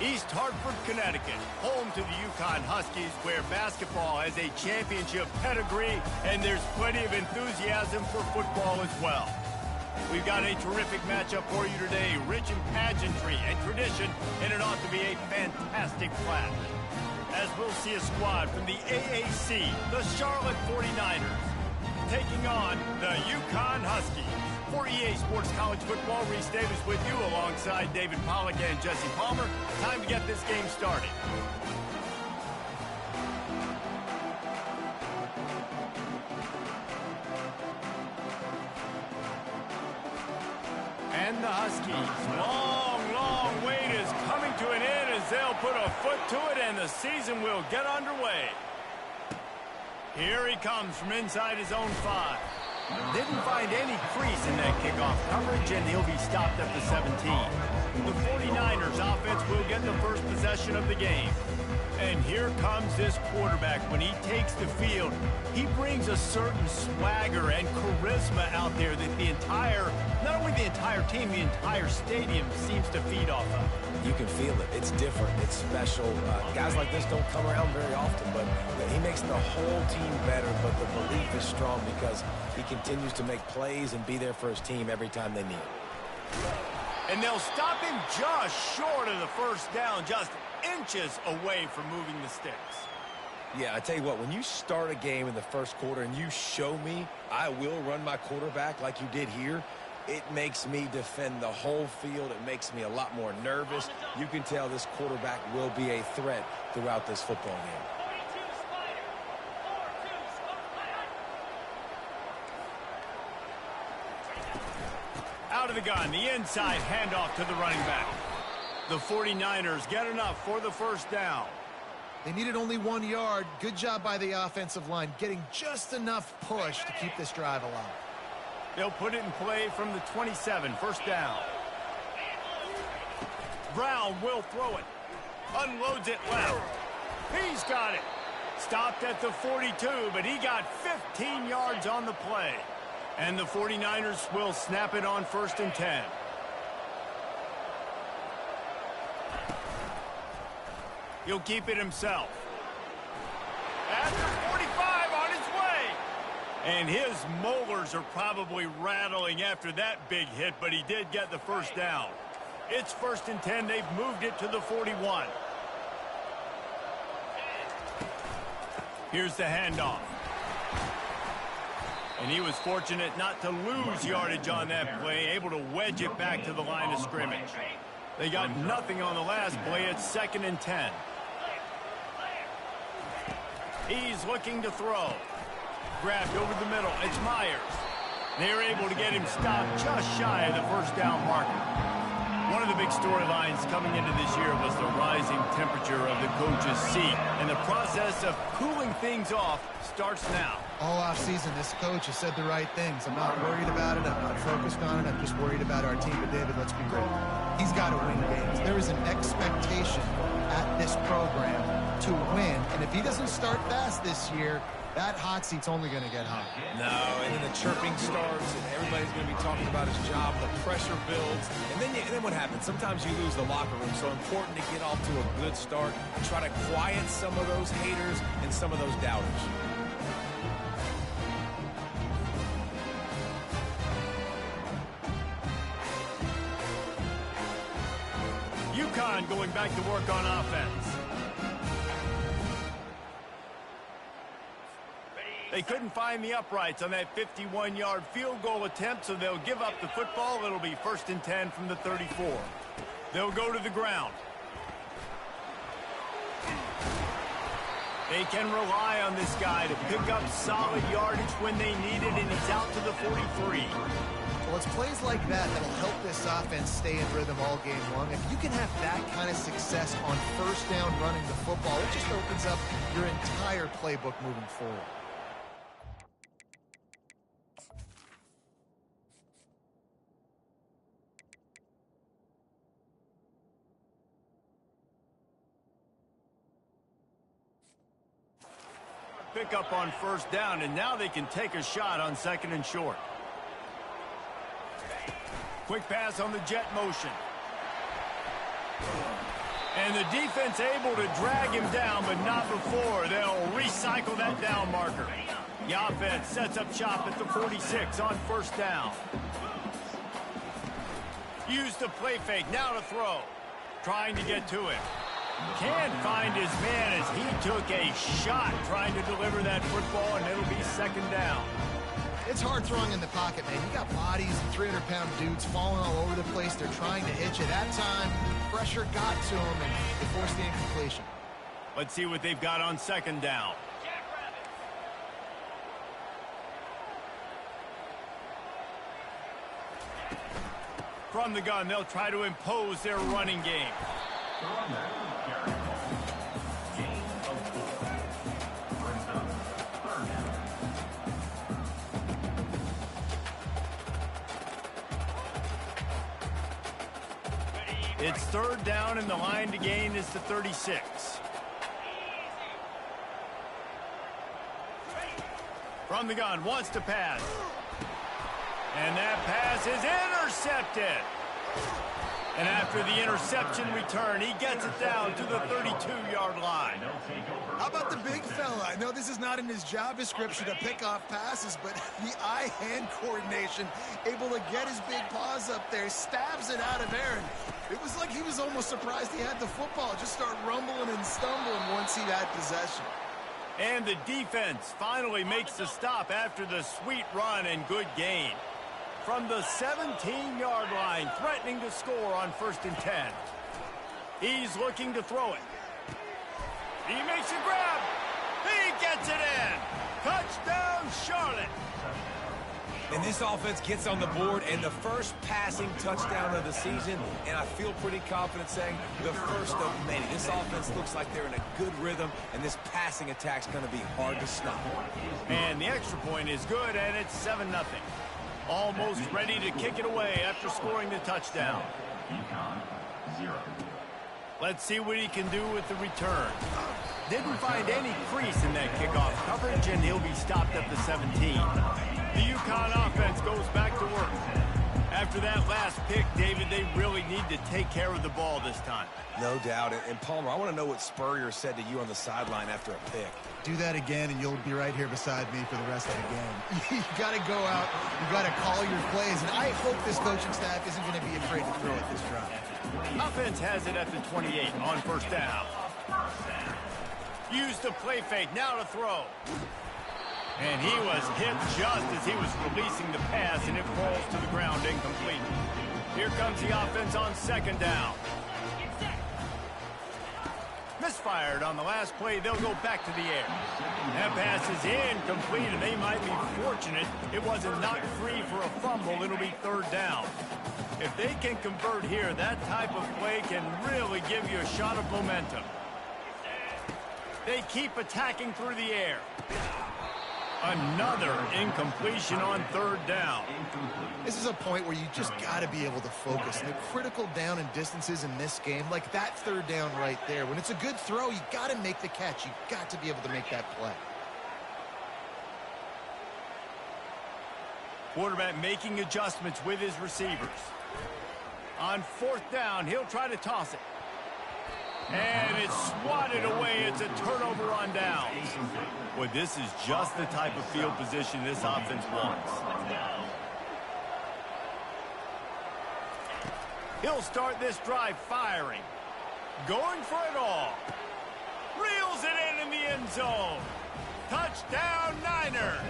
East Hartford, Connecticut, home to the Yukon Huskies, where basketball has a championship pedigree and there's plenty of enthusiasm for football as well. We've got a terrific matchup for you today, rich in pageantry and tradition, and it ought to be a fantastic clash. As we'll see a squad from the AAC, the Charlotte 49ers, taking on the Yukon Huskies. For EA Sports College Football, Reese Davis with you alongside David Pollack and Jesse Palmer. Time to get this game started. And the Huskies, long wait is coming to an end as they'll put a foot to it and the season will get underway. Here he comes from inside his own 5. Didn't find any crease in that kickoff coverage, and he'll be stopped at the 17. The 49ers offense will get the first possession of the game. And here comes this quarterback. When he takes the field, he brings a certain swagger and charisma out there that not only the entire team, the entire stadium seems to feed off of. You can feel it. It's different. It's special. Guys like this don't come around very often, but he makes the whole team better, but the belief is strong because he continues to make plays and be there for his team every time they need it. And they'll stop him just short of the first down, just inches away from moving the sticks. Yeah, I tell you what, when you start a game in the first quarter and you show me I will run my quarterback like you did here, it makes me defend the whole field. It makes me a lot more nervous. You can tell this quarterback will be a threat throughout this football game. Out of the gun, the inside handoff to the running back. The 49ers get enough for the first down. They needed only 1 yard. Good job by the offensive line, getting just enough push to keep this drive alive. They'll put it in play from the 27, first down. Brown will throw it. Unloads it left. He's got it. Stopped at the 42, but he got 15 yards on the play. And the 49ers will snap it on first and 10. He'll keep it himself. At the 45 on his way. And his molars are probably rattling after that big hit, but he did get the first down. It's first and 10. They've moved it to the 41. Here's the handoff. And he was fortunate not to lose yardage on that play, able to wedge it back to the line of scrimmage. They got nothing on the last play. It's second and 10. He's looking to throw. Grabbed over the middle. It's Myers. They're able to get him stopped just shy of the first down marker. One of the big storylines coming into this year was the rising temperature of the coach's seat. And the process of cooling things off starts now. All offseason, this coach has said the right things. I'm not worried about it. I'm not focused on it. I'm just worried about our team. But, David, let's be real. He's got to win games. There is an expectation at this program to win. And if he doesn't start fast this year, that hot seat's only going to get hot. No, and then the chirping starts, and everybody's going to be talking about his job. The pressure builds, and then what happens? Sometimes you lose the locker room, so important to get off to a good start and try to quiet some of those haters and some of those doubters. UConn going back to work on offense. They couldn't find the uprights on that 51-yard field goal attempt, so they'll give up the football. It'll be first and 10 from the 34. They'll go to the ground. They can rely on this guy to pick up solid yardage when they need it, and he's out to the 43. Well, it's plays like that that'll help this offense stay in rhythm all game long. If you can have that kind of success on first down running the football, it just opens up your entire playbook moving forward. Pick up on first down, and now they can take a shot on second and short. Quick pass on the jet motion. And the defense able to drag him down, but not before. They'll recycle that down marker. The offense sets up shop at the 46 on first down. Use the play fake, now to throw. Trying to get to him. Can't find his man as he took a shot trying to deliver that football, and it'll be second down. It's hard throwing in the pocket, man. You got bodies and 300-pound dudes falling all over the place. They're trying to hit you. That time, pressure got to him, and they forced the incompletion. Let's see what they've got on second down. From the gun, they'll try to impose their running game. It's third down, and the line to gain is the 36. From the gun, wants to pass. And that pass is intercepted. And after the interception return, he gets it down to the 32-yard line. How about the big fella? I know this is not in his job description to pick off passes, but the eye-hand coordination, able to get his big paws up there, stabs it out of Aaron. It was like he was almost surprised he had the football. Just start rumbling and stumbling once he had possession. And the defense finally makes the stop after the sweet run and good gain. From the 17-yard line, threatening to score on 1st and 10. He's looking to throw it. He makes a grab. He gets it in. Touchdown, Charlotte. And this offense gets on the board, and the first passing touchdown of the season, and I feel pretty confident saying the first of many. This offense looks like they're in a good rhythm, and this passing attack's going to be hard to stop. And the extra point is good, and it's 7-0. Almost ready to kick it away after scoring the touchdown. Let's see what he can do with the return. Didn't find any crease in that kickoff coverage, and he'll be stopped at the 17. The UConn offense goes back to work. After that last pick, David, they really need to take care of the ball this time. No doubt. And Palmer, I want to know what Spurrier said to you on the sideline after a pick. Do that again, and you'll be right here beside me for the rest of the game. You got to go out. You got to call your plays, and I hope this coaching staff isn't going to be afraid to throw it this drive. Offense has it at the 28 on first down. Use the play fake, now to throw. And he was hit just as he was releasing the pass, and it falls to the ground incomplete. Here comes the offense on second down. Misfired on the last play. They'll go back to the air. That pass is incomplete, and they might be fortunate it wasn't knocked free for a fumble. It'll be third down. If they can convert here, that type of play can really give you a shot of momentum. They keep attacking through the air. Another incompletion on third down. This is a point where you just got to be able to focus. The critical down and distances in this game, like that third down right there. When it's a good throw, you got to make the catch. You got to be able to make that play. Quarterback making adjustments with his receivers. On fourth down, he'll try to toss it. And it's swatted away. It's a turnover on down. Boy, this is just the type of field position this offense wants. He'll start this drive firing. Going for it all. Reels it in the end zone. Touchdown, Niners.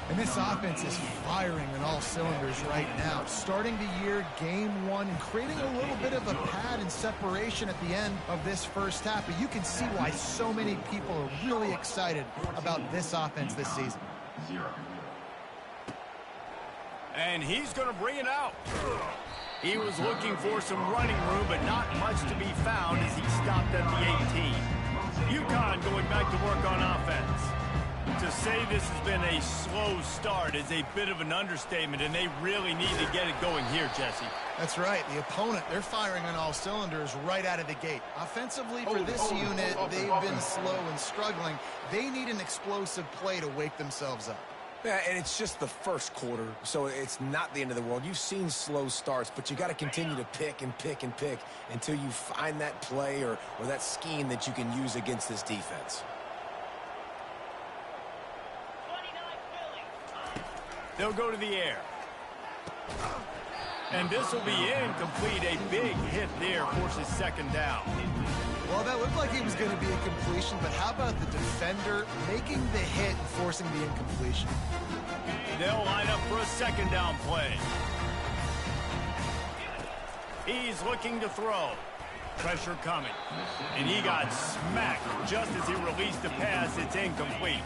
And this offense is firing on all cylinders right now. Starting the year, game one, and creating a little bit of a pad and separation at the end of this first half. But you can see why so many people are really excited about this offense this season. And he's going to bring it out. He was looking for some running room, but not much to be found as he stopped at the 18. UConn going back to work on offense. To say this has been a slow start is a bit of an understatement, and they really need to get it going here, Jesse. That's right. The opponent, they're firing on all cylinders right out of the gate. Offensively, for this unit, they've been slow and struggling. They need an explosive play to wake themselves up. Yeah, and it's just the first quarter, so it's not the end of the world. You've seen slow starts, but you got to continue to pick and pick and pick until you find that play or that scheme that you can use against this defense. They'll go to the air. And this will be incomplete. A big hit there forces second down. Well, that looked like it was going to be a completion, but how about the defender making the hit and forcing the incompletion? They'll line up for a second down play. He's looking to throw. Pressure coming. And he got smacked just as he released the pass. It's incomplete.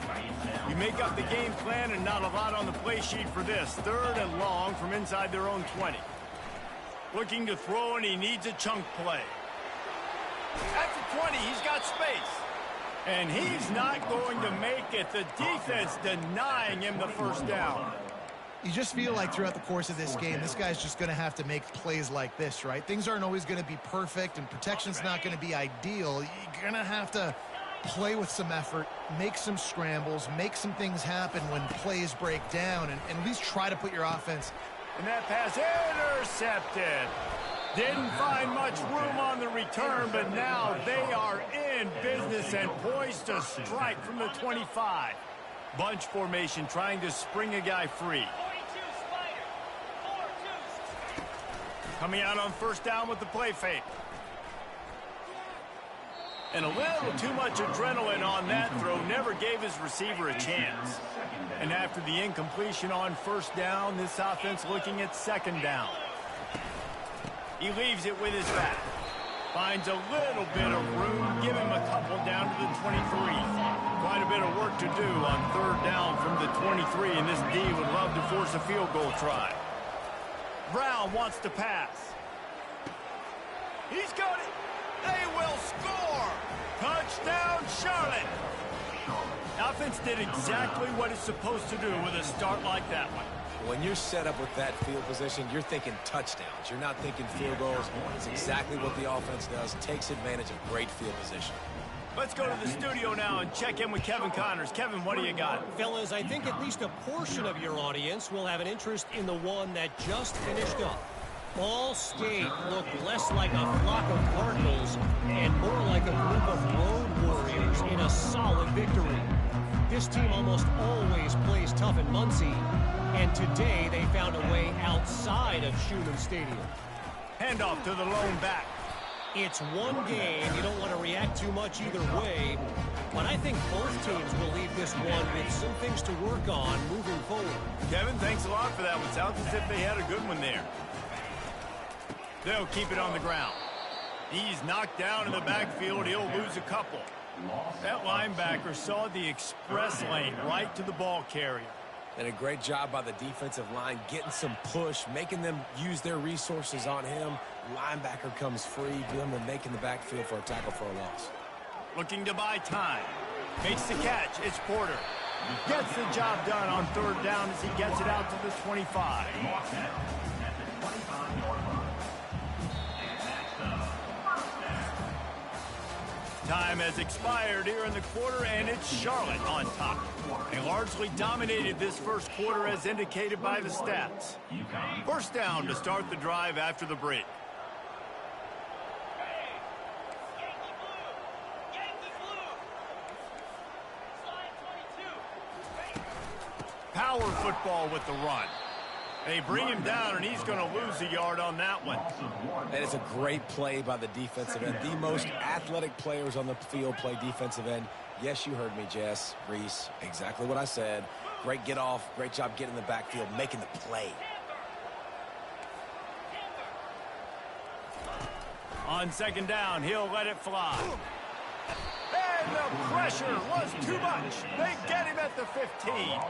You make up the game plan and not a lot on the play sheet for this. 3rd and long from inside their own 20. Looking to throw, and he needs a chunk play. At the 20, he's got space. And he's not going to make it. The defense denying him the first down. You just feel like throughout the course of this game, this guy's just going to have to make plays like this, right? Things aren't always going to be perfect, and protection's not going to be ideal. You're going to have to play with some effort, make some scrambles, make some things happen when plays break down, and at least try to put your offense. And that pass intercepted. Didn't find much room on the return, but now they are in business and poised to strike from the 25. Bunch formation trying to spring a guy free. Coming out on first down with the play fake. And a little too much adrenaline on that throw. Never gave his receiver a chance. And after the incompletion on first down, this offense looking at second down. He leaves it with his back. Finds a little bit of room. Give him a couple down to the 23. Quite a bit of work to do on 3rd down from the 23, and this D would love to force a field goal try. Brown wants to pass. He's got it. They will score. Touchdown, Charlotte. Offense did exactly what it's supposed to do with a start like that one. When you're set up with that field position, you're thinking touchdowns. You're not thinking field goals. It's exactly what the offense does. Takes advantage of great field position. Let's go to the studio now and check in with Kevin Connors. Kevin, what do you got? Fellas, I think at least a portion of your audience will have an interest in the one that just finished up. Ball State looked less like a flock of Cardinals and more like a group of road warriors in a solid victory. This team almost always plays tough in Muncie, and today they found a way outside of Schumann Stadium. Handoff to the lone back. It's one game. You don't want to react too much either way, but I think both teams will leave this one with some things to work on moving forward. Kevin, thanks a lot for that one. Sounds as if they had a good one there. They'll keep it on the ground. He's knocked down in the backfield. He'll lose a couple. That linebacker saw the express lane right to the ball carrier. And a great job by the defensive line, getting some push, making them use their resources on him. Linebacker comes free, them and making the backfield for a tackle for a loss. Looking to buy time. Makes the catch. It's Porter. Gets the job done on 3rd down as he gets it out to the 25. Time has expired here in the quarter, and it's Charlotte on top. They largely dominated this first quarter as indicated by the stats. First down to start the drive after the break. Power football with the run. They bring him down, and he's going to lose a yard on that one. That is a great play by the defensive end. The most athletic players on the field play defensive end. Yes, you heard me, Jess, Reese. Exactly what I said. Great get off. Great job getting in the backfield, making the play. On second down, he'll let it fly. And the pressure was too much. They get him at the 15.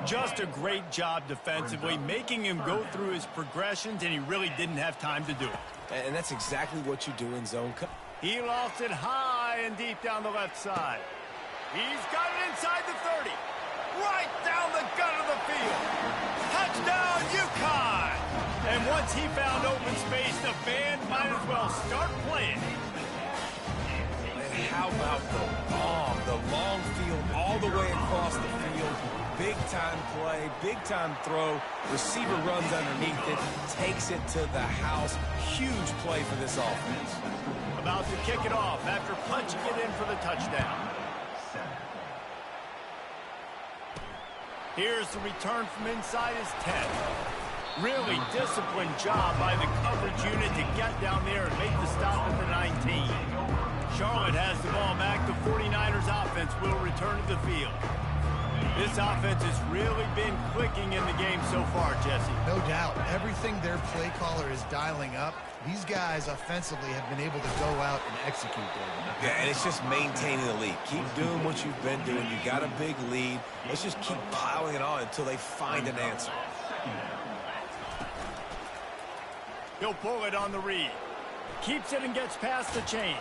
Just a great job defensively, making him go through his progressions, and he really didn't have time to do it. And that's exactly what you do in zone. He lost it high and deep down the left side. He's got it inside the 30. Right down the gut of the field. Touchdown, UConn! And once he found open space, the band might as well start playing. How about the bomb, the long field all the way across the field? big-time play, big-time throw. Receiver runs underneath it, takes it to the house. Huge play for this offense. About to kick it off after punching it in for the touchdown. Here's the return from inside his 10. Really disciplined job by the coverage unit to get down there and make the stop at the 19. Charlotte has the ball back. The 49ers offense will return to the field. This offense has really been clicking in the game so far, Jesse. No doubt. Everything their play caller is dialing up, these guys offensively have been able to go out and execute there. Yeah, and it's just maintaining the lead. Keep doing what you've been doing. You got a big lead. Let's just keep piling it on until they find an answer. He'll pull it on the read. Keeps it and gets past the chains.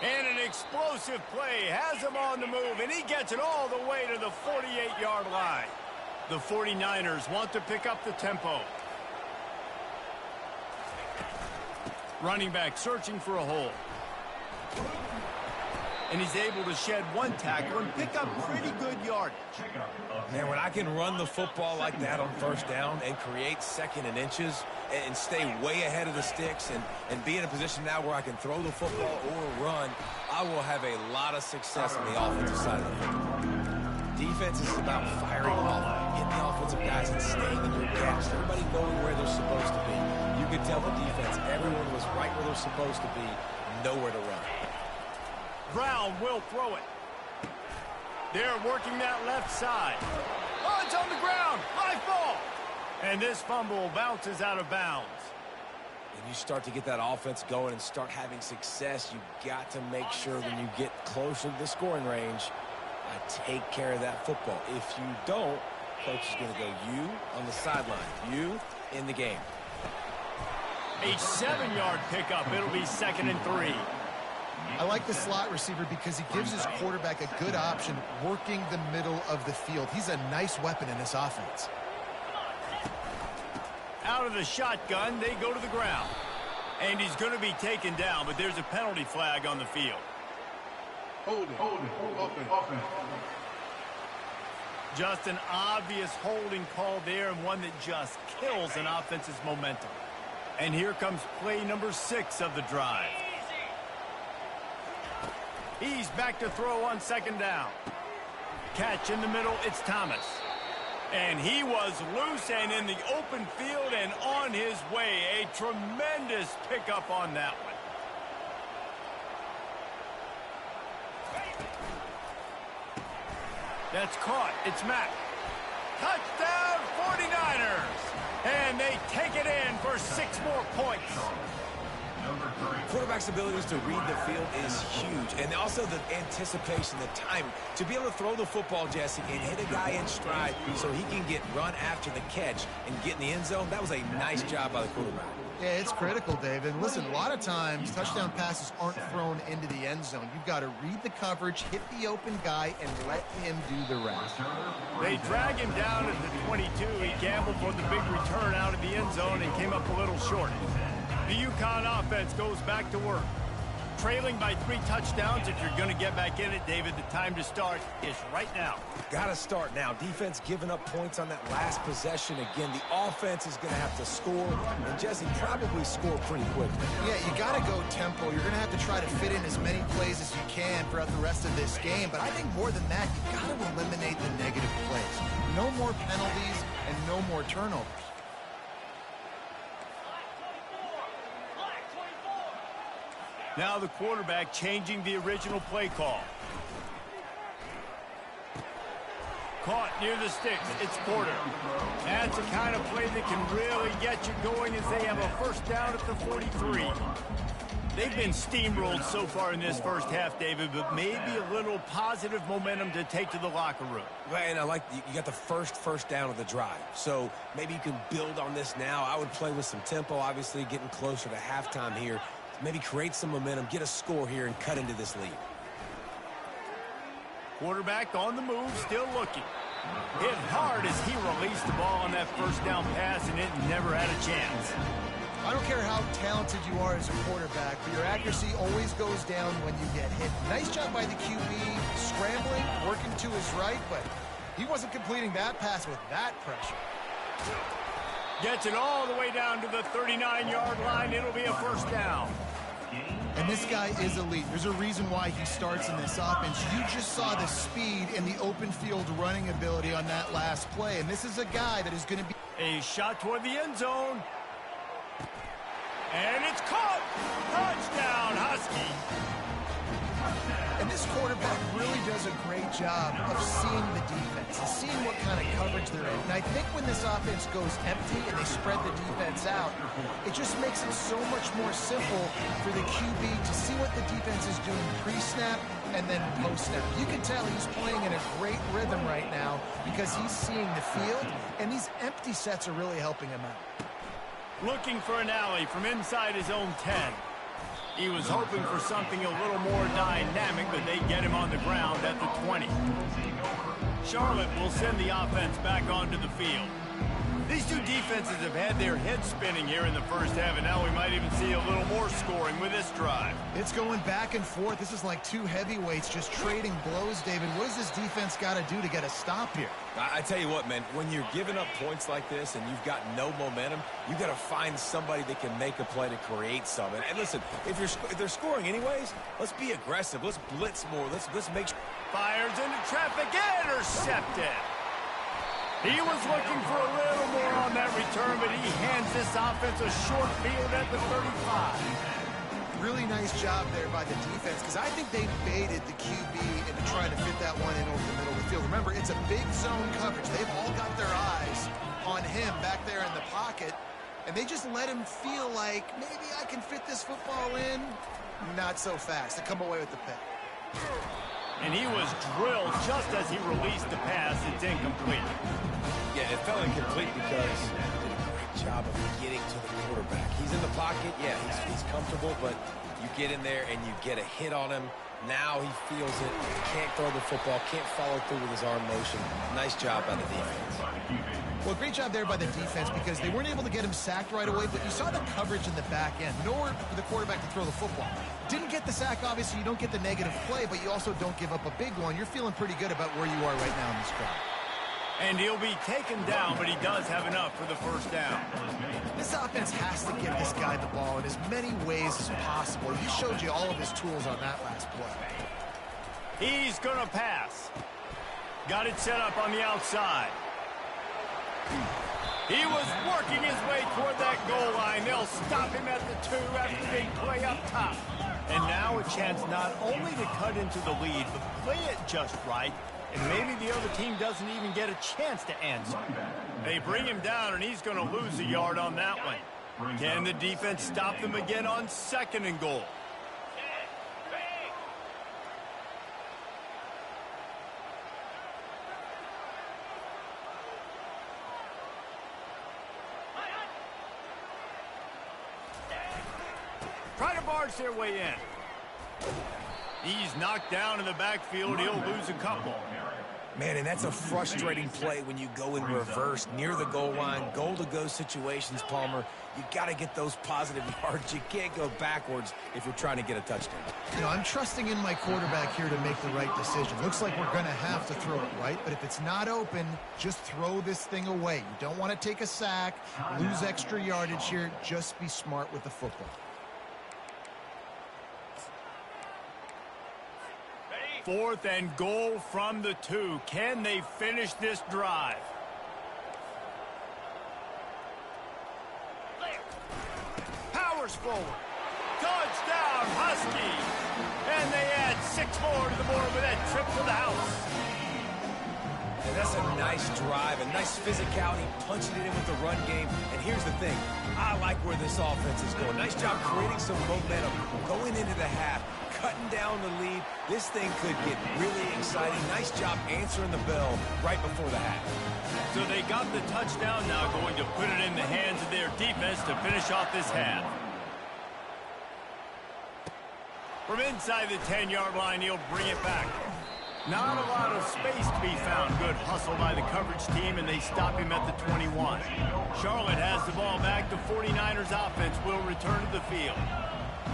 And an explosive play has him on the move, and he gets it all the way to the 48-yard line. The 49ers want to pick up the tempo. Running back searching for a hole. And he's able to shed one tackle and pick up pretty good yardage. Man, when I can run the football like that on first down and create second and inches and stay way ahead of the sticks and be in a position now where I can throw the football or run, I will have a lot of success on the offensive side of the football. Defense is about firing off, getting the offensive guys and staying in their gaps, everybody knowing where they're supposed to be. You could tell the defense, everyone was right where they're supposed to be, nowhere to run. Brown will throw it. They're working that left side. Oh, it's on the ground. High ball. And this fumble bounces out of bounds. When you start to get that offense going and start having success, you've got to make sure when you get closer to the scoring range, take care of that football. If you don't, coach is going to go you on the sideline, you in the game. A 7-yard pickup. It'll be 2nd and 3. I like the slot receiver because he gives his quarterback a good option working the middle of the field. He's a nice weapon in this offense. Out of the shotgun, they go to the ground. And he's going to be taken down, but there's a penalty flag on the field. Hold it. Just an obvious holding call there, and one that just kills an offense's momentum. And here comes play number 6 of the drive. He's back to throw on 2nd down. Catch in the middle, it's Thomas. And he was loose and in the open field and on his way. A tremendous pickup on that one. That's caught. It's Mack. Touchdown 49ers. And they take it in for 6 more points. Quarterback's abilities to read the field is huge. And also the anticipation, the time. To be able to throw the football, Jesse, and hit a guy in stride so he can get run after the catch and get in the end zone, that was a nice job by the quarterback. Yeah, it's critical, David. Listen, a lot of times touchdown passes aren't thrown into the end zone. You've got to read the coverage, hit the open guy, and let him do the rest. They drag him down at the 22. He gambled for the big return out of the end zone and came up a little short. The UConn offense goes back to work. Trailing by 3 touchdowns. If you're going to get back in it, David, the time to start is right now. Got to start now. Defense giving up points on that last possession. Again, the offense is going to have to score, and Jesse probably score pretty quickly. Yeah, you got to go tempo. You're going to have to try to fit in as many plays as you can throughout the rest of this game. But I think more than that, you got to eliminate the negative plays. No more penalties and no more turnovers. Now the quarterback changing the original play call. Caught near the sticks. It's Porter. That's the kind of play that can really get you going as they have a first down at the 43. They've been steamrolled so far in this first half, David, but maybe a little positive momentum to take to the locker room. And I like you got the first down of the drive. So maybe you can build on this now. I would play with some tempo, obviously getting closer to halftime here. Maybe create some momentum, get a score here, and cut into this lead. Quarterback on the move, still looking. Hit hard as he released the ball on that first down pass, and it never had a chance. I don't care how talented you are as a quarterback, but your accuracy always goes down when you get hit. Nice job by the QB, scrambling, working to his right, but He wasn't completing that pass with that pressure. Gets it all the way down to the 39-yard line. It'll be a first down. And this guy is elite. There's a reason why he starts in this offense. You just saw the speed and the open field running ability on that last play. And this is a guy that is going to be... A shot toward the end zone. And it's caught. Touchdown, Husky. And this quarterback really does a great job of seeing the defense and seeing what kind of coverage they're in. And I think when this offense goes empty and they spread the defense out, it just makes it so much more simple for the QB to see what the defense is doing pre-snap and then post-snap. You can tell he's playing in a great rhythm right now because he's seeing the field, and these empty sets are really helping him out. Looking for an alley from inside his own 10. He was hoping for something a little more dynamic, but they get him on the ground at the 20. Charlotte will send the offense back onto the field. These two defenses have had their heads spinning here in the first half, and now we might even see a little more scoring with this drive. It's going back and forth. This is like two heavyweights just trading blows, David. What does this defense got to do to get a stop here? I tell you what, man, when you're giving up points like this and you've got no momentum, you got to find somebody that can make a play to create something. And listen, if they're scoring anyways, let's be aggressive. Let's blitz more. Let's make sure. Fires into traffic, intercepted. He was looking for a little more on that return, but he hands this offense a short field at the 35. Really nice job there by the defense, because I think they baited the QB into trying to fit that one in over the middle of the field. Remember, it's a big zone coverage. They've all got their eyes on him back there in the pocket, and they just let him feel like, maybe I can fit this football in. Not so fast. They come away with the pick. And he was drilled just as he released the pass. It's incomplete. Yeah, it fell incomplete because he did a great job of getting to the quarterback. He's in the pocket. Yeah, he's comfortable, but you get in there and you get a hit on him. Now he feels it. Can't throw the football. Can't follow through with his arm motion. Nice job by the defense. Well, great job there by the defense because they weren't able to get him sacked right away, but you saw the coverage in the back end. Nowhere for the quarterback to throw the football. Didn't get the sack, obviously. You don't get the negative play, but you also don't give up a big one. You're feeling pretty good about where you are right now in this drive. And he'll be taken down, but he does have enough for the first down. This offense has to give this guy the ball in as many ways as possible. He showed you all of his tools on that last play. He's going to pass. Got it set up on the outside. He was working his way toward that goal line. They'll stop him at the 2 after the big play up top. And now a chance not only to cut into the lead, but play it just right. And maybe the other team doesn't even get a chance to answer. They bring him down, and he's going to lose a yard on that one. Can the defense stop them again on 2nd and goal? Try to barge their way in. He's knocked down in the backfield. He'll lose a couple. Man, and that's a frustrating play when you go in reverse near the goal line, goal-to-go situations, Palmer. You got to get those positive yards. You can't go backwards if you're trying to get a touchdown. You know, I'm trusting in my quarterback here to make the right decision. Looks like we're going to have to throw it right, but if it's not open, just throw this thing away. You don't want to take a sack, lose extra yardage here. Just be smart with the football. 4th and goal from the 2. Can they finish this drive? Powers forward. Touchdown, Husky. And they add 6 more to the board with that trip to the house. And that's a nice drive, a nice physicality, punching it in with the run game. And here's the thing. I like where this offense is going. Nice job creating some momentum, going into the half, cutting down the lead. This thing could get really exciting. Nice job answering the bell right before the half. So they got the touchdown, now going to put it in the hands of their defense to finish off this half. From inside the 10-yard line, he'll bring it back. Not a lot of space to be found. Good hustle by the coverage team, and they stop him at the 21. Charlotte has the ball back. The 49ers offense will return to the field.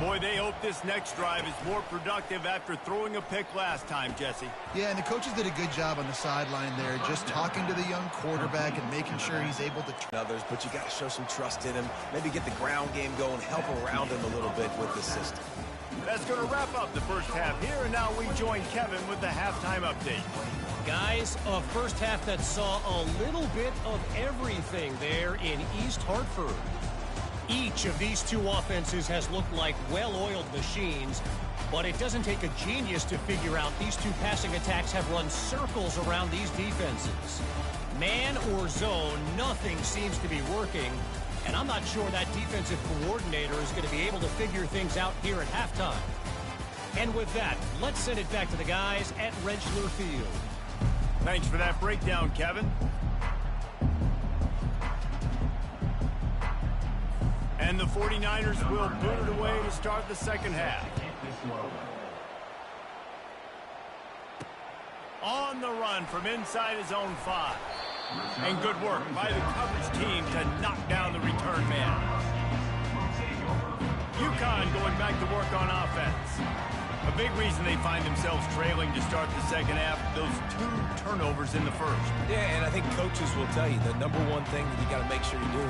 Boy, they hope this next drive is more productive after throwing a pick last time, Jesse. Yeah, and the coaches did a good job on the sideline there, just talking to the young quarterback and making sure he's able to Others, but you got to show some trust in him. Maybe get the ground game going, help around him a little bit with the system. That's going to wrap up the first half here, and now we join Kevin with the halftime update. Guys, a first half that saw a little bit of everything there in East Hartford. Each of these two offenses has looked like well-oiled machines, but it doesn't take a genius to figure out these two passing attacks have run circles around these defenses. Man or zone, nothing seems to be working, and I'm not sure that defensive coordinator is going to be able to figure things out here at halftime. And with that, let's send it back to the guys at Rentschler Field. Thanks for that breakdown, Kevin. And the 49ers will boot it away to start the second half. On the run from inside his own 5. And good work by the coverage team to knock down the return man. UConn going back to work on offense. A big reason they find themselves trailing to start the second half, those 2 turnovers in the first. Yeah, and I think coaches will tell you the number one thing that you got to make sure you do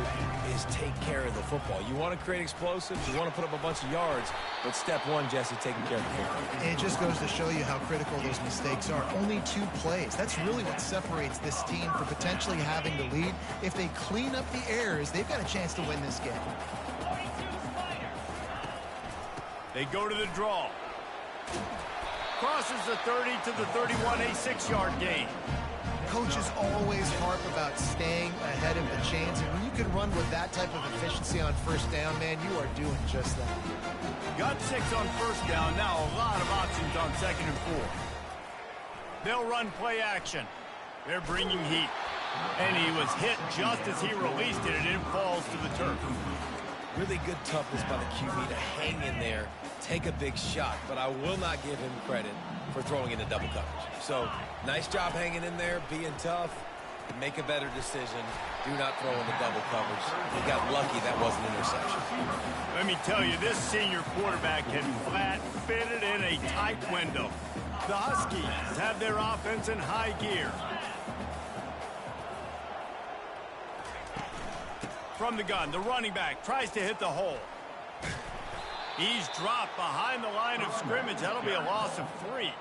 is take care of the football. You want to create explosives, you want to put up a bunch of yards, but step one, Jesse, taking care of the football. And it just goes to show you how critical those mistakes are. Only 2 plays. That's really what separates this team from potentially having the lead. If they clean up the errors, they've got a chance to win this game. They go to the draw. Crosses the 30 to the 31, a 6-yard gain. Coaches always harp about staying ahead of the chains, and when you can run with that type of efficiency on first down, man, you are doing just that. Got 6 on first down, now a lot of options on 2nd and 4. They'll run play action. They're bringing heat. And he was hit just as he released it, and it falls to the turf. Really good toughness by the QB to hang in there, take a big shot, but I will not give him credit for throwing into double coverage. So, nice job hanging in there, being tough, make a better decision. Do not throw into double coverage. He got lucky that wasn't an interception. Let me tell you, this senior quarterback can flat fitted in a tight window. The Huskies have their offense in high gear. From the gun, the running back tries to hit the hole. He's dropped behind the line of scrimmage. That'll be a loss of 3.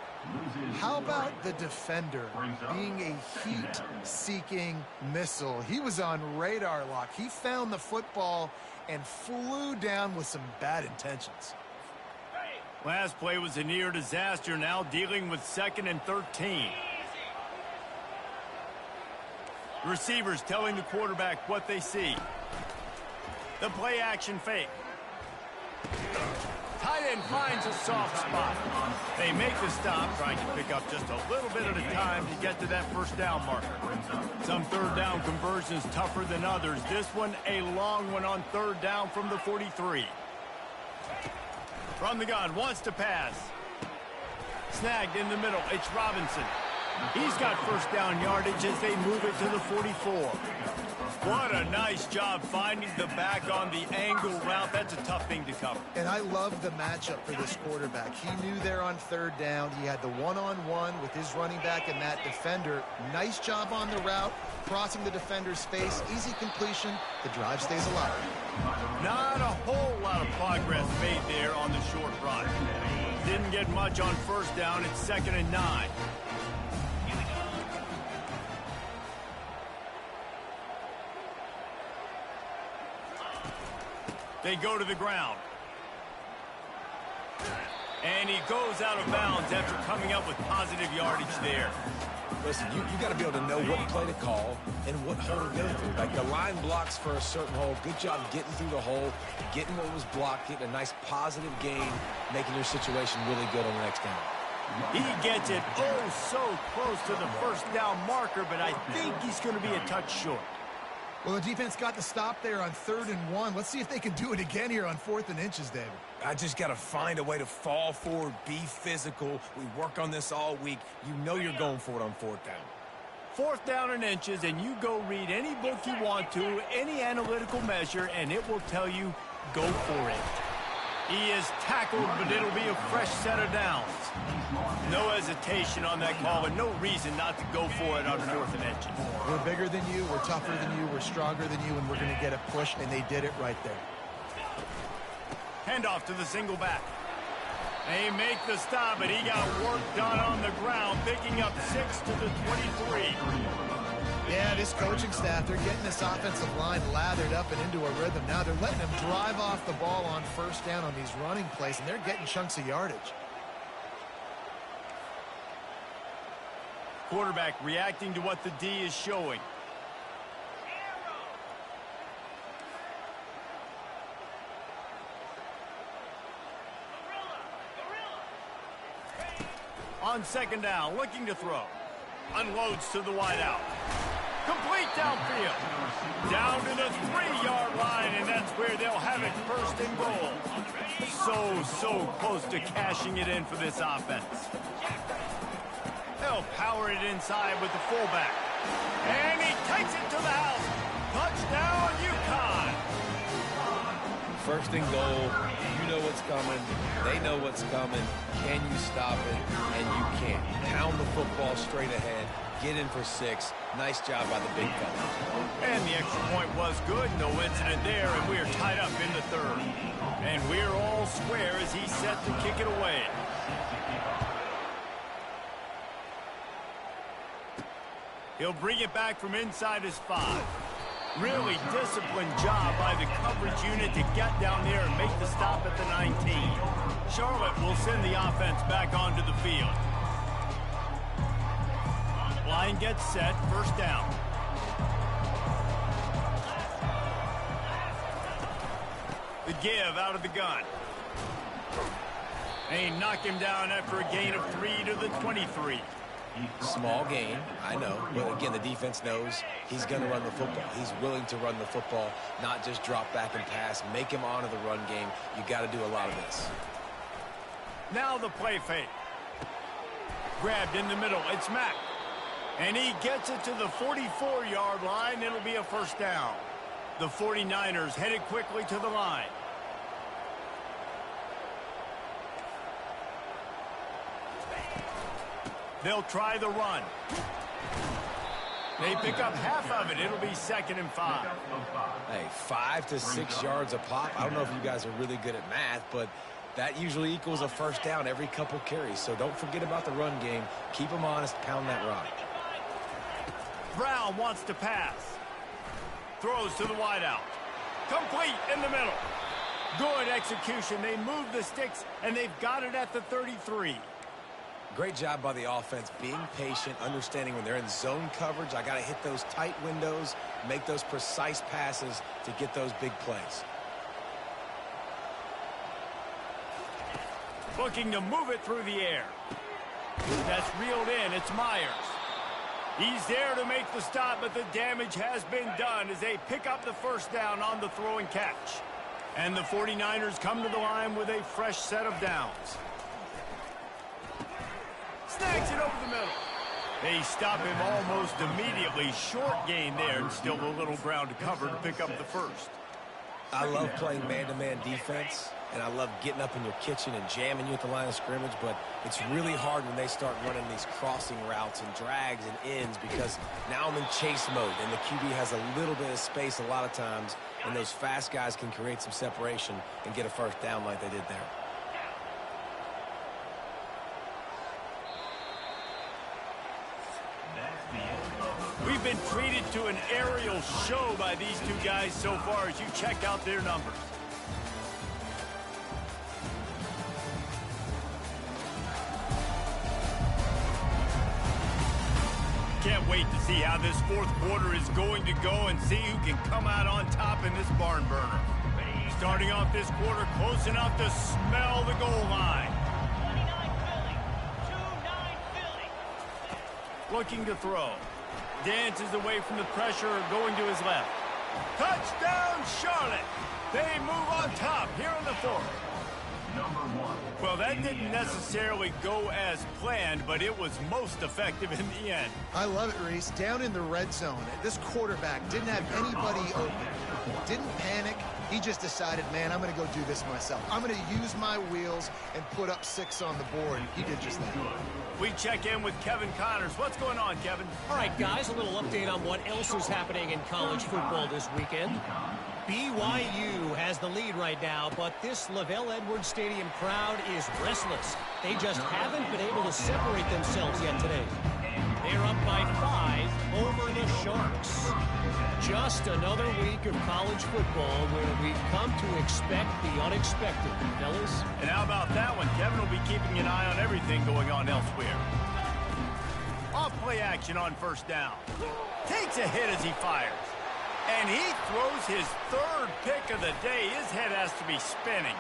How about the defender being a heat-seeking missile? He was on radar lock. He found the football and flew down with some bad intentions. Last play was a near disaster, now dealing with 2nd and 13. Receivers telling the quarterback what they see. The play action fake. Tight end finds a soft spot. They make the stop, trying to pick up just a little bit at a time to get to that first down marker. Some third down conversions tougher than others. This one a long one on 3rd down from the 43. From the gun, wants to pass. Snagged in the middle, it's Robinson. He's got first down yardage as they move it to the 44. What a nice job finding the back on the angle route. That's a tough thing to cover. And I love the matchup for this quarterback. He knew there on 3rd down. He had the one-on-one with his running back and that defender. Nice job on the route, crossing the defender's face. Easy completion. The drive stays alive. Not a whole lot of progress made there on the short run. Didn't get much on first down. It's 2nd and 9. They go to the ground. And he goes out of bounds after coming up with positive yardage there. Listen, you got to be able to know what play to call and what hole to go through. Like the line blocks for a certain hole. Good job getting through the hole, getting what was blocked, getting a nice positive gain, making your situation really good on the next down. He gets it so close to the first down marker, but I think he's going to be a touch short. Well, the defense got the stop there on 3rd and 1. Let's see if they can do it again here on 4th and inches, David. I just got to find a way to fall forward, be physical. We work on this all week. You know you're going for it on 4th down. 4th down and inches, and you go read any book you want to, any analytical measure, and it will tell you, go for it. He is tackled, but it'll be a fresh set of downs. No hesitation on that call and no reason not to go for it on 4th and inches. We're bigger than you, we're tougher than you, we're stronger than you, and we're going to get a push, and they did it right there. Handoff to the single back. They make the stop, but he got work done on the ground, picking up 6 to the 23. Yeah, this coaching staff, they're getting this offensive line lathered up and into a rhythm. Now they're letting them drive off the ball on 1st down on these running plays, and they're getting chunks of yardage. Quarterback reacting to what the D is showing. On 2nd down, looking to throw. Unloads to the wideout. Complete downfield. Down to the 3-yard line, and that's where they'll have it 1st and goal. So close to cashing it in for this offense. They'll power it inside with the fullback. And he takes it to the house. Touchdown, UConn. 1st and goal. You know what's coming. They know what's coming. Can you stop it? And you can't. Pound the football straight ahead. Get in for 6. Nice job by the big fellas. And the extra point was good. No incident there, and we are tied up in the 3rd. And we're all square as he's set to kick it away. He'll bring it back from inside his 5. Really disciplined job by the coverage unit to get down there and make the stop at the 19. Charlotte will send the offense back onto the field. Line gets set, 1st down. The give out of the gun. They knock him down after a gain of 3 to the 23. Small gain, I know. But again, the defense knows he's going to run the football. He's willing to run the football, not just drop back and pass. Make him honor the run game. You got to do a lot of this. Now the play fake. Grabbed in the middle. It's Mack. And he gets it to the 44-yard line. It'll be a 1st down. The 49ers headed quickly to the line. They'll try the run. They pick up half of it. It'll be 2nd and 5. Hey, 5 to 6 yards a pop. I don't know if you guys are really good at math, but that usually equals a 1st down every couple carries. So don't forget about the run game. Keep them honest. Pound that rock. Brown wants to pass. Throws to the wideout. Complete in the middle. Good execution. They move the sticks, and they've got it at the 33. Great job by the offense, being patient, understanding when they're in zone coverage, I got to hit those tight windows, make those precise passes to get those big plays. Looking to move it through the air. That's reeled in. It's Myers. He's there to make the stop, but the damage has been done as they pick up the 1st down on the throw and catch. And the 49ers come to the line with a fresh set of downs. Snags it over the middle. They stop him almost immediately. Short gain there, and still a little ground to cover to pick up the 1st. I love playing man-to-man defense, and I love getting up in your kitchen and jamming you at the line of scrimmage, but it's really hard when they start running these crossing routes and drags and ends because now I'm in chase mode, and the QB has a little bit of space a lot of times, and those fast guys can create some separation and get a 1st down like they did there. We've been treated to an aerial show by these two guys so far as you check out their numbers. Can't wait to see how this 4th quarter is going to go and see who can come out on top in this barn burner. Starting off this quarter close enough to smell the goal line. 29 Philly. Looking to throw. Dances away from the pressure, going to his left. Touchdown, Charlotte! They move on top here in the 4th. Well, that didn't necessarily go as planned, but it was most effective in the end. I love it, Reese. Down in the red zone, this quarterback didn't have anybody open. Didn't panic, He just decided, man, I'm going to go do this myself. I'm going to use my wheels and put up 6 on the board. He did just that. We check in with Kevin Connors. What's going on, Kevin? All right, guys, a little update on what else is happening in college football this weekend. BYU has the lead right now, but this LaVell Edwards Stadium crowd is restless. They just haven't been able to separate themselves yet today. They're up by 5 over the Sharks. Just another week of college football where we've come to expect the unexpected, fellas. And how about that one? Kevin will be keeping an eye on everything going on elsewhere. Off play action on first down. Takes a hit as he fires. And he throws his 3rd pick of the day. His head has to be spinning.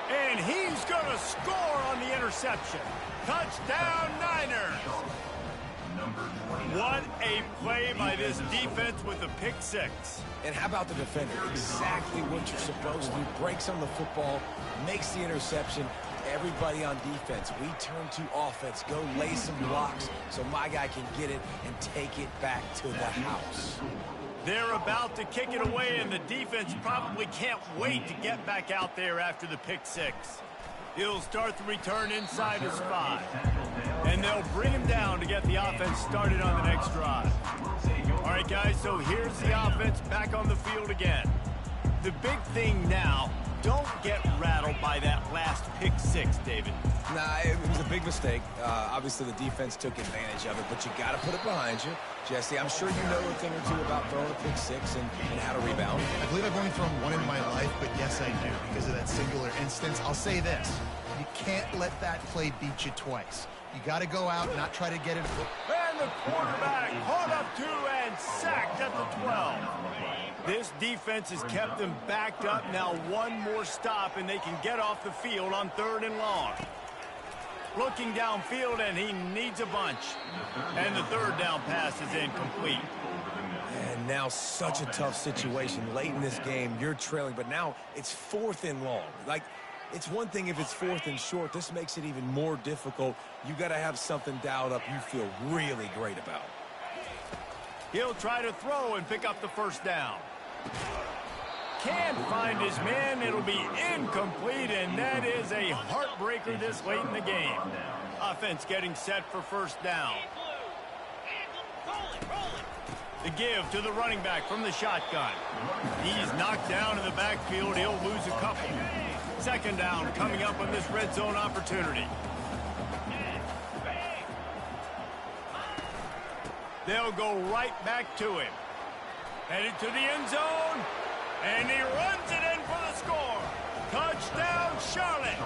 And he's going to score on the interception. Touchdown, Niners. What a play by this defense with the pick 6. And how about the defender? Exactly what you're supposed to do. Breaks on the football, makes the interception. Everybody on defense, we turn to offense. Go lay some blocks so my guy can get it and take it back to the house. They're about to kick it away, and the defense probably can't wait to get back out there after the pick 6. He'll start the return inside his 5. And they'll bring him down to get the offense started on the next drive. All right, guys, so here's the offense back on the field again. The big thing now, don't get rattled by that last pick 6, David. Nah, it was a big mistake. Obviously, the defense took advantage of it, but you got to put it behind you. Jesse, I'm sure you know a thing or two about throwing a pick 6 and how to rebound. I believe I've only thrown 1 in my life, but yes, I do. Because of that singular instance, I'll say this. You can't let that play beat you twice. You got to go out and not try to get it. And the quarterback caught up to and sacked at the 12. This defense has kept them backed up. Now 1 more stop, and they can get off the field on 3rd and long. Looking downfield, and he needs a bunch. And the 3rd down pass is incomplete. And now such a tough situation. Late in this game, you're trailing, but now it's 4th and long. Like, it's one thing if it's 4th and short. This makes it even more difficult. You got to have something dialed up you feel really great about. He'll try to throw and pick up the 1st down. Can't find his man. It'll be incomplete, and that is a heartbreaker this late in the game. Offense getting set for 1st down. The give to the running back from the shotgun. He's knocked down in the backfield. He'll lose a couple. 2nd down coming up on this red zone opportunity. They'll go right back to him. Headed to the end zone. And he runs it in for the score. Touchdown, Charlotte.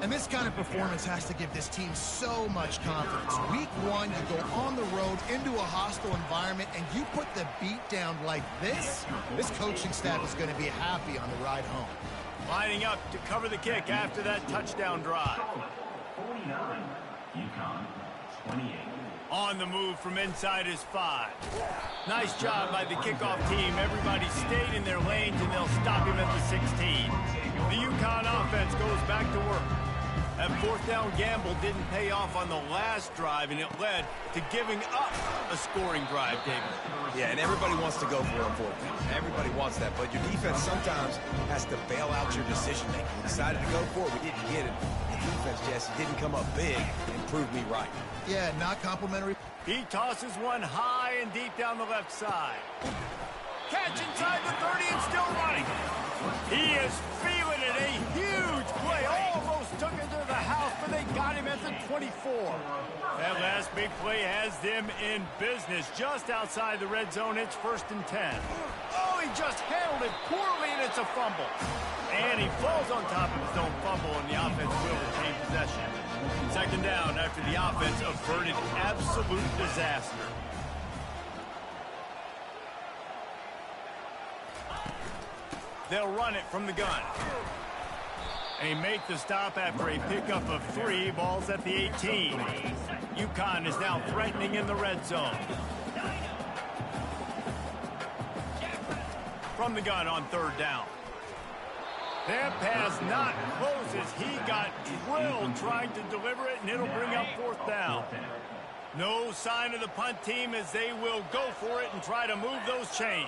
And this kind of performance has to give this team so much confidence. Week 1, you go on the road into a hostile environment, and you put the beat down like this. This coaching staff is going to be happy on the ride home. Lining up to cover the kick after that touchdown drive. 49, UConn, 28. On the move from inside his 5. Nice job by the kickoff team. Everybody stayed in their lanes, and they'll stop him at the 16. The UConn offense goes back to work. That 4th down gamble didn't pay off on the last drive, and it led to giving up a scoring drive, David. Yeah, and everybody wants to go for it on 4th down. Everybody wants that, but your defense sometimes has to bail out your decision-making. We decided to go for it. We didn't get it. The defense, Jesse, didn't come up big and prove me right. Yeah, not complimentary. He tosses one high and deep down the left side. Catch inside the 30 and still running. He is feeling it. A huge play. Almost took it to the house, but they got him at the 24. That last big play has them in business. Just outside the red zone, it's 1st and 10. Oh, he just handled it poorly, and it's a fumble. And he falls on top of his own fumble, and the offense will retain possession. 2nd down after the offense averted absolute disaster. They'll run it from the gun. They make the stop after a pickup of 3 balls at the 18. UConn is now threatening in the red zone. From the gun on 3rd down. That pass not close as he got drilled trying to deliver it, and it'll bring up 4th down. No sign of the punt team as they will go for it and try to move those chains.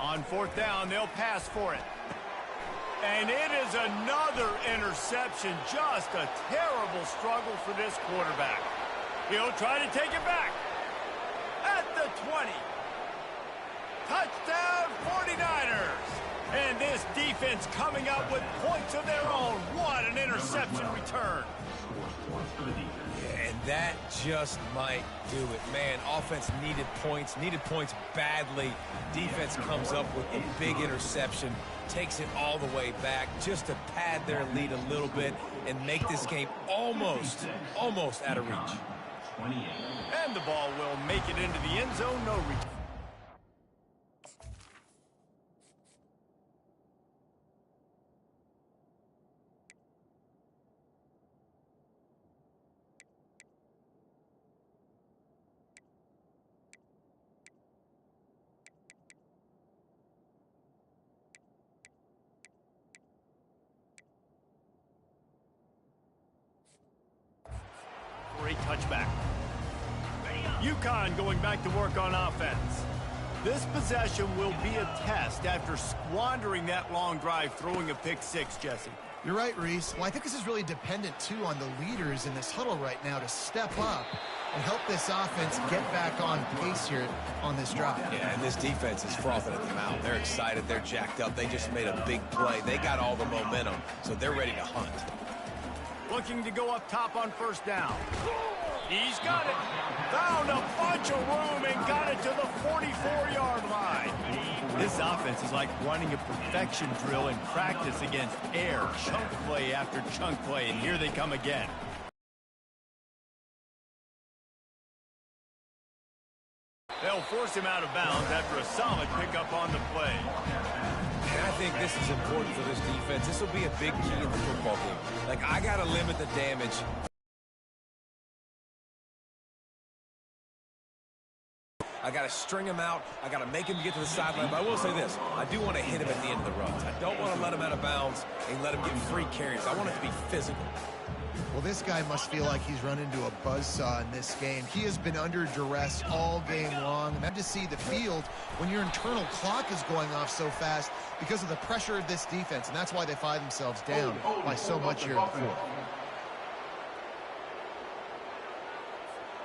On fourth down, they'll pass for it. And it is another interception. Just a terrible struggle for this quarterback. He'll try to take it back. At the 20. Touchdown 49ers. And this defense coming up with points of their own. What an interception return. And that just might do it. Man, offense needed points badly. Defense comes up with a big interception, takes it all the way back just to pad their lead a little bit and make this game almost out of reach. And the ball will make it into the end zone, no return. Great touchback. UConn going back to work on offense. This possession will be a test after squandering that long drive, throwing a pick six, Jesse. You're right, Reese. Well, I think this is really dependent, too, on the leaders in this huddle right now to step up and help this offense get back on pace here on this drive. Yeah, and this defense is frothing at the mouth. They're excited. They're jacked up. They just made a big play. They got all the momentum, so they're ready to hunt. Looking to go up top on first down. He's got it. Found a bunch of room and got it to the 44-yard line. This offense is like running a perfection drill in practice against air. Chunk play after chunk play, and here they come again. They'll force him out of bounds after a solid pickup on the play. And I think this is important for this defense. This will be a big key in the football game. Like, I got to limit the damage. I got to string him out. I got to make him get to the sideline. But I will say this. I do want to hit him at the end of the runs. I don't want to let him out of bounds and let him get free carries. I want it to be physical. Well, this guy must feel like he's run into a buzzsaw in this game. He has been under duress all game long. And to see the field when your internal clock is going off so fast because of the pressure of this defense. And that's why they find themselves down by so much here in the fourth.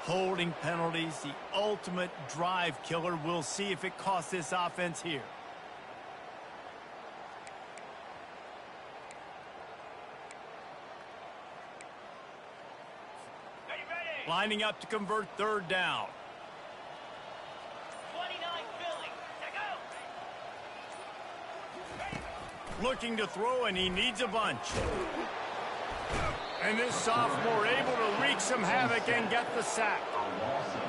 Holding penalties, the ultimate drive killer. We'll see if it costs this offense here. Lining up to convert third down. 29 Philly. Go. Looking to throw, and he needs a bunch. And this sophomore able to wreak some havoc and get the sack.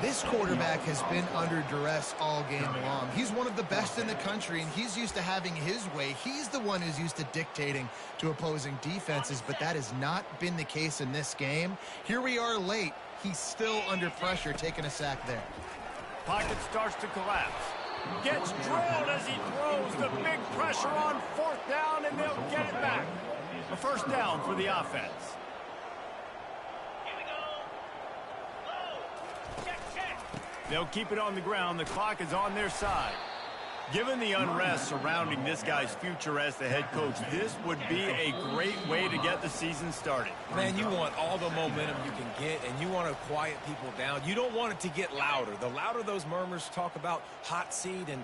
This quarterback has been under duress all game long. He's one of the best in the country, and he's used to having his way. He's the one who's used to dictating to opposing defenses, but that has not been the case in this game. Here we are late. He's still under pressure, taking a sack there. Pocket starts to collapse. Gets drilled as he throws. The big pressure on fourth down, and they'll get it back. A first down for the offense. Here we go. Low. Check. They'll keep it on the ground. The clock is on their side. Given the unrest surrounding this guy's future as the head coach, this would be a great way to get the season started. Man, you want all the momentum you can get, and you want to quiet people down. You don't want it to get louder. The louder those murmurs talk about hot seat, and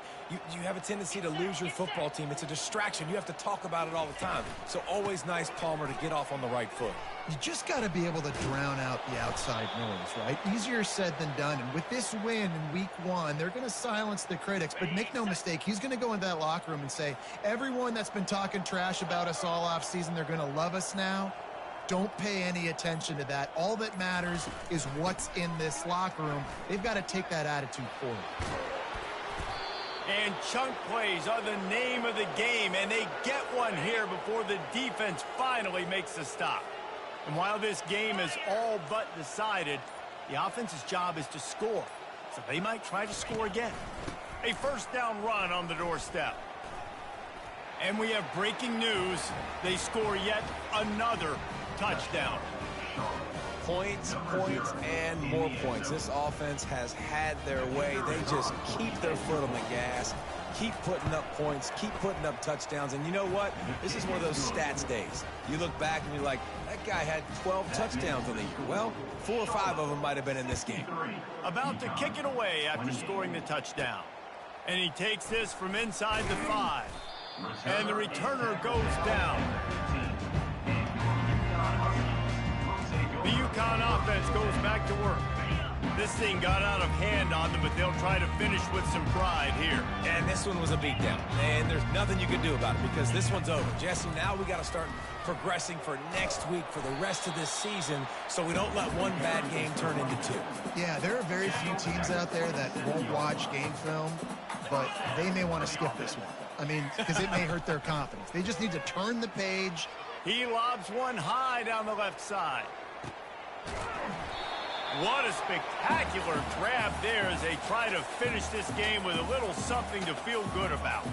you have a tendency to lose your football team. It's a distraction. You have to talk about it all the time. So always nice, Palmer, to get off on the right foot. You just got to be able to drown out the outside noise, right? Easier said than done. And with this win in week one, they're going to silence the critics. But make no mistake, he's going to go into that locker room and say, everyone that's been talking trash about us all offseason, they're going to love us now. Don't pay any attention to that. All that matters is what's in this locker room. They've got to take that attitude forward. And chunk plays are the name of the game, and they get one here before the defense finally makes the stop. And while this game is all but decided, the offense's job is to score. So they might try to score again. A first down run on the doorstep. And we have breaking news. They score yet another touchdown. Points, and more points. This offense has had their way. They just keep their foot on the gas, keep putting up points, keep putting up touchdowns. And you know what? This is one of those stats days. You look back and you're like, that guy had 12 touchdowns on the year. Well, 4 or 5 of them might have been in this game. About to kick it away after scoring the touchdown. And he takes this from inside the 5. And the returner goes down. The UConn offense goes back to work. This thing got out of hand on them, but they'll try to finish with some pride here. And this one was a beatdown. And there's nothing you can do about it because this one's over. Jesse, now we got to start progressing for next week for the rest of this season so we don't let one bad game turn into 2. Yeah, there are very few teams out there that won't watch game film, but they may want to skip this one. I mean, because it may hurt their confidence. They just need to turn the page. He lobs one high down the left side. What a spectacular grab there as they try to finish this game with a little something to feel good about.